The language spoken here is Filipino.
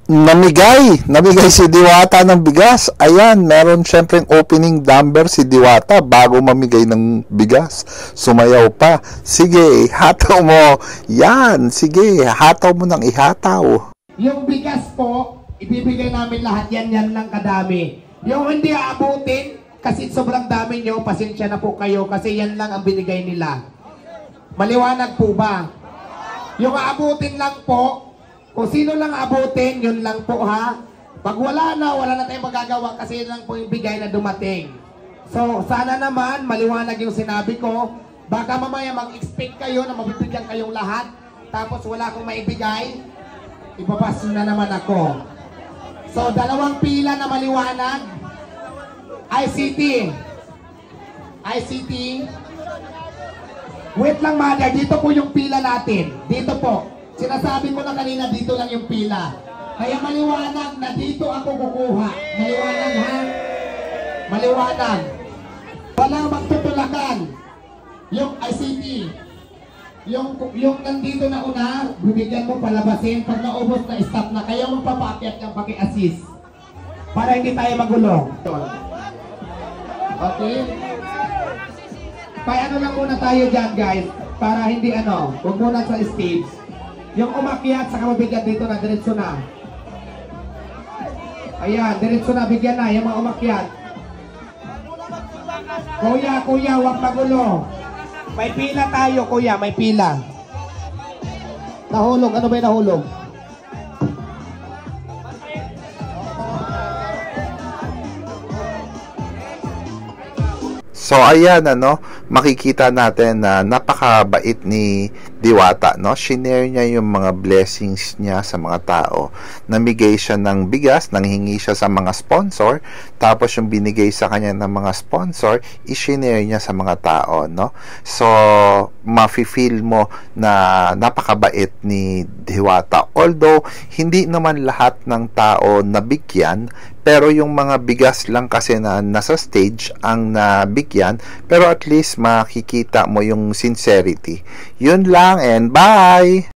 namigay si Diwata ng bigas. Ayan, meron syempreng opening number si Diwata bago mamigay ng bigas. Sumayaw pa. Sige, hataw mo. Yan, sige, hataw mo ng ihataw. Yung bigas po, ibibigay namin lahat yan lang kadami. Yung hindi aabutin, kasi sobrang dami nyo, pasensya na po kayo kasi yan lang ang binigay nila. Maliwanag po ba? Yung aabutin lang po, kung sino lang aabutin, yun lang po ha. Pag wala na tayong magagawa kasi yun lang po yung bigay na dumating. So, sana naman, maliwanag yung sinabi ko. Baka mamaya mag-expect kayo na mabibigyan kayong lahat, tapos wala akong maibigay, ibabas na naman ako. So, dalawang pila na maliwanag. ICT. Wait lang, Mother. Dito po yung pila natin. Dito po. Sinasabi ko na kanina, dito lang yung pila. Kaya maliwanag na dito ako kukuha. Maliwanag, ha? Maliwanag. Walang magtutulakan. Yung ICT. Yung nandito na una, bibigyan mo palabasin. Pag naubos na, stop na. Kaya magpapaakyat kang paki-assist. Para hindi tayo magulo. Okay? Kaya ano lang muna tayo dyan, guys. Para hindi huwag muna sa stage. Yung umakyat sa kamabigyan dito na, diretso na. Ayan, diretso na, bigyan na. Yung mga umakyat. Kuya, huwag magulo. May pila tayo, kuya, may pila. Nahulog, ano ba yung nahulog? So ayan, makikita natin na napakabait ni Diwata, Shinare niya yung mga blessings niya sa mga tao. Namigay siya ng bigas, nanghingi siya sa mga sponsor, tapos yung binigay sa kanya ng mga sponsor, i-shinare niya sa mga tao, So mafe-feel mo na napakabait ni Diwata. Although hindi naman lahat ng tao nabigyan, pero yung mga bigas lang kasi na nasa stage ang nabigyan, pero at least makikita mo yung sincerity. Yun lang, and bye!